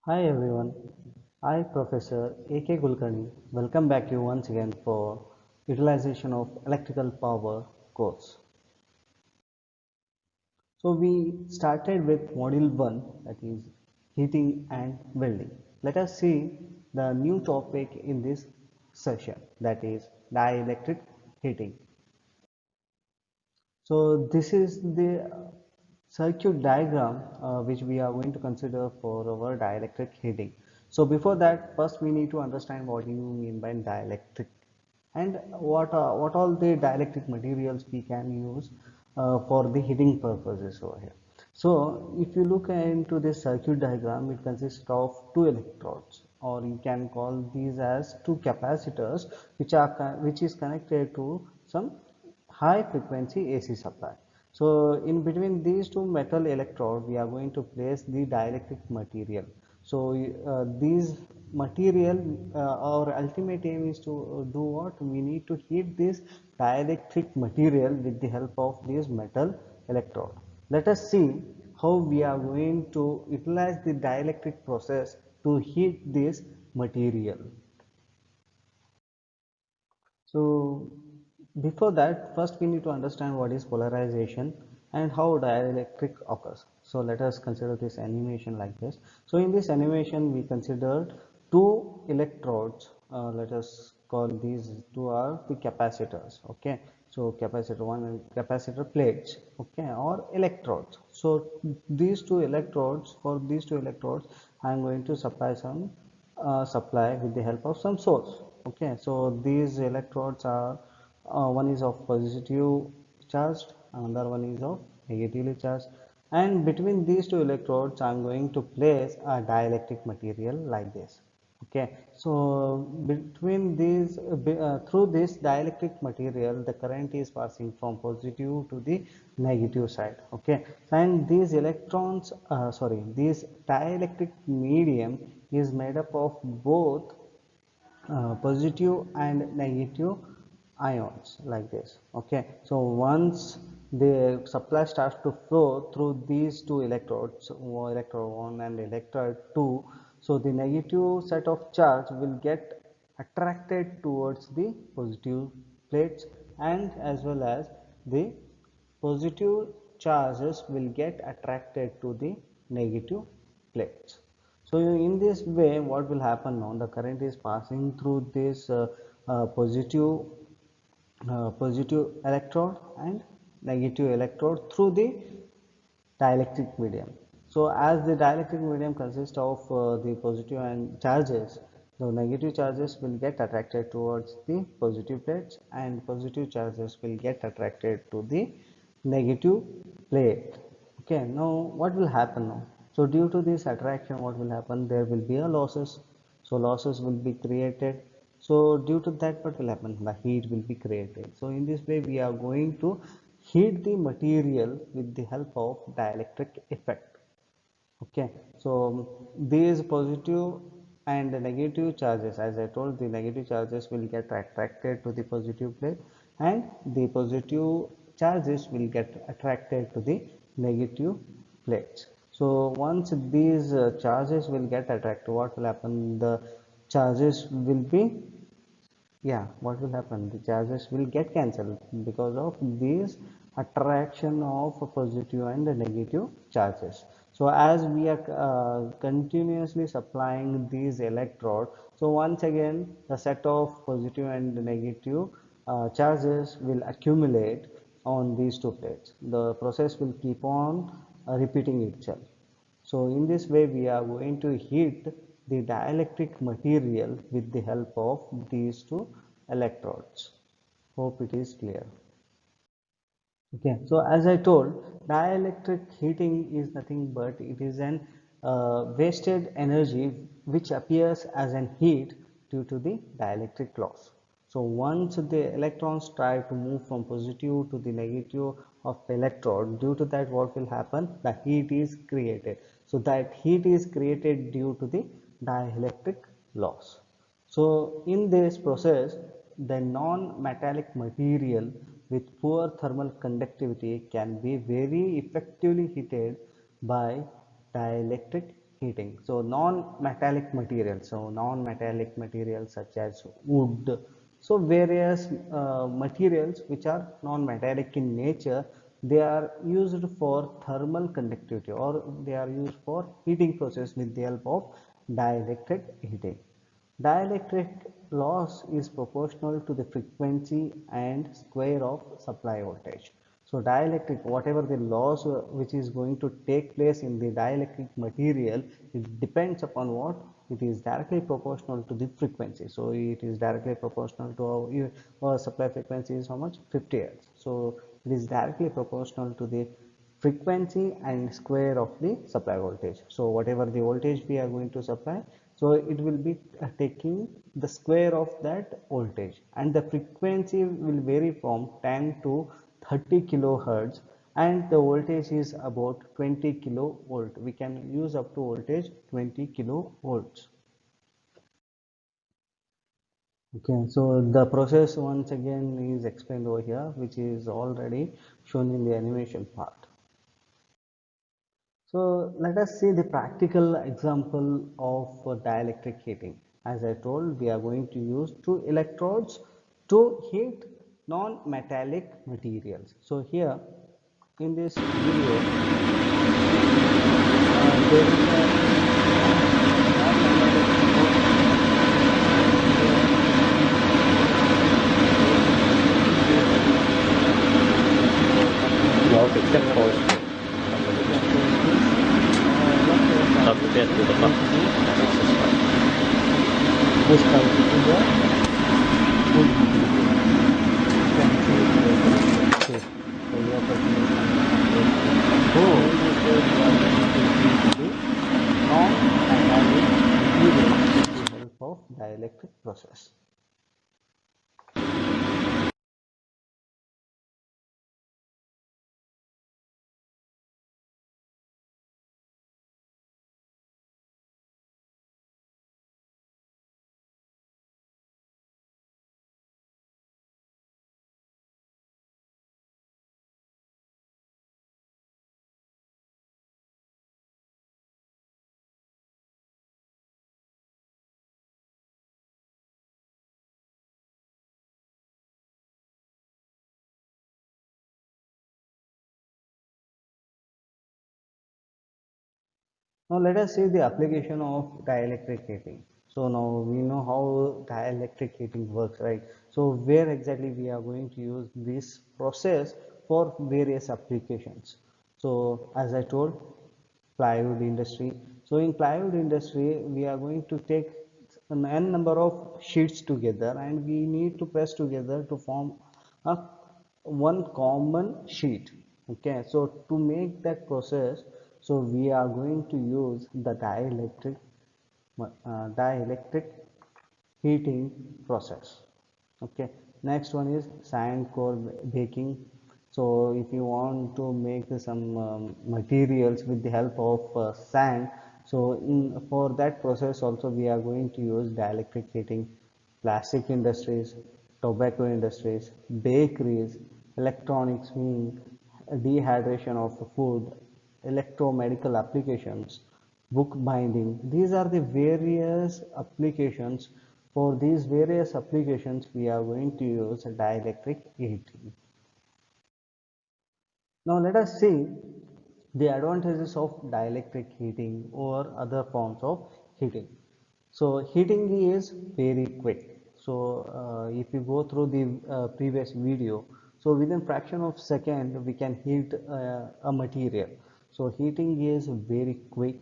Hi everyone, I Professor A.K. Kulkarni welcome back you once again for utilization of electrical power course. So we started with module 1, that is heating and welding. Let us see the new topic in this session, that is dielectric heating. So this is the circuit diagram which we are going to consider for our dielectric heating. So before that, first we need to understand what you mean by dielectric and what all the dielectric materials we can use for the heating purposes over here. So if you look into this circuit diagram, it consists of two electrodes, or you can call these as two capacitors, which is connected to some high frequency AC supply. So in between these two metal electrodes, we are going to place the dielectric material. So these material, our ultimate aim is to do what? We need to heat this dielectric material with the help of this metal electrode. Let us see how we are going to utilize the dielectric process to heat this material. So before that, first we need to understand what is polarization and how dielectric occurs. So let us consider this animation like this. So in this animation, we considered two electrodes. Let us call these two are the capacitors. Okay. So capacitor one and capacitor plates. Okay, or electrodes. So these two electrodes, for these two electrodes, I am going to supply some supply with the help of some source. Okay, so these electrodes are one is of positive charged, another one is of negatively charged, and between these two electrodes I'm going to place a dielectric material like this. Okay, so between these through this dielectric material the current is passing from positive to the negative side. Okay, and these electrons this dielectric medium is made up of both positive and negative ions like this. Okay, so once the supply starts to flow through these two electrodes, electrode 1 and electrode 2, so the negative set of charge will get attracted towards the positive plates, and as well as the positive charges will get attracted to the negative plates. So in this way, what will happen now? The current is passing through this positive electrode and negative electrode through the dielectric medium. So as the dielectric medium consists of the positive and charges, the negative charges will get attracted towards the positive plates and positive charges will get attracted to the negative plate. Okay, now what will happen now? So due to this attraction, what will happen? There will be a losses. So losses will be created. So due to that, what will happen? The heat will be created. So in this way, we are going to heat the material with the help of dielectric effect. Okay, so these positive and negative charges, as I told, the negative charges will get attracted to the positive plate and the positive charges will get attracted to the negative plates. So once these charges will get attracted, what will happen? The charges will be, yeah, what will happen? The charges will get cancelled because of this attraction of positive and negative charges. So as we are continuously supplying these electrode, so once again the set of positive and negative charges will accumulate on these two plates. The process will keep on repeating itself. So in this way we are going to heat the dielectric material with the help of these two electrodes. Hope it is clear. Okay, so as I told, dielectric heating is nothing but it is an wasted energy which appears as an heat due to the dielectric loss. So once the electrons try to move from positive to the negative of the electrode, due to that what will happen? The heat is created. So that heat is created due to the dielectric loss. So in this process, the non-metallic material with poor thermal conductivity can be very effectively heated by dielectric heating. So non-metallic materials, such as wood, so various materials which are non-metallic in nature, they are used for thermal conductivity, or they are used for heating process with the help of dielectric heating. Dielectric loss is proportional to the frequency and square of supply voltage. So dielectric, whatever the loss which is going to take place in the dielectric material, it depends upon what? It is directly proportional to the frequency. So it is directly proportional to our supply frequency is how much? 50 Hz. So it is directly proportional to the frequency and square of the supply voltage. So whatever the voltage we are going to supply, so it will be taking the square of that voltage, and the frequency will vary from 10 to 30 kilohertz, and the voltage is about 20 kilovolt. We can use up to voltage 20 kilovolts. Okay, so the process once again is explained over here, which is already shown in the animation part. So let us see the practical example of dielectric heating. As I told, we are going to use two electrodes to heat non-metallic materials. So here in this video, there is Well, except for upstairs to the bus. this comes to the wood. So we are talking non-metallic material with the help of dielectric process. Now let us see the application of dielectric heating. So now we know how dielectric heating works, right? So where exactly we are going to use this process for various applications. So as I told, plywood industry. So in plywood industry, we are going to take an n number of sheets together, and we need to press together to form a one common sheet. Okay, so to make that process, so we are going to use the dielectric heating process. Okay, next one is sand core baking. So if you want to make some materials with the help of sand, so for that process also we are going to use dielectric heating. Plastic industries, tobacco industries, bakeries, electronics, meaning dehydration of food, electromedical applications, book binding. These are the various applications. For these various applications, we are going to use dielectric heating. Now let us see the advantages of dielectric heating or other forms of heating. So heating is very quick. So if you go through the previous video, so within fraction of second we can heat a material. So heating is very quick.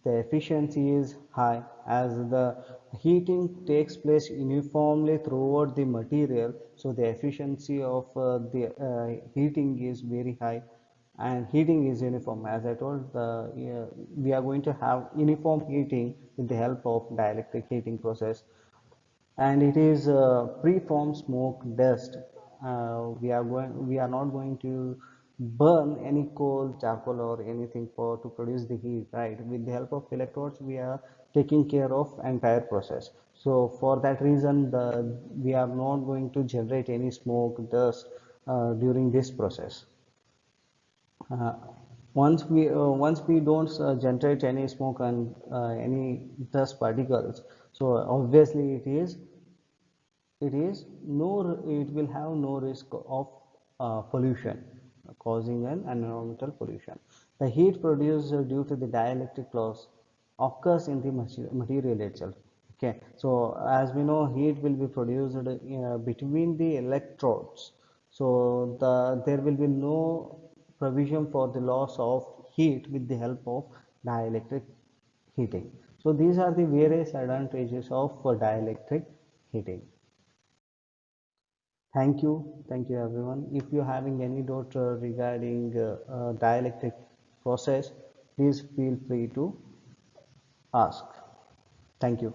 The efficiency is high as the heating takes place uniformly throughout the material. So the efficiency of the heating is very high, and heating is uniform. As I told, we are going to have uniform heating with the help of dielectric heating process, and it is pre-formed smoke dust. We are not going to burn any coal, charcoal, or anything for to produce the heat, right? With the help of electrodes, we are taking care of entire process. So for that reason, we are not going to generate any smoke, dust during this process. Once we don't generate any smoke and any dust particles, so obviously it will have no risk of pollution, causing an environmental pollution. The heat produced due to the dielectric loss occurs in the material itself. Okay, so as we know, heat will be produced between the electrodes. So there will be no provision for the loss of heat with the help of dielectric heating. So these are the various advantages of dielectric heating. Thank you everyone. If you're having any doubt regarding dielectric process, please feel free to ask. Thank you.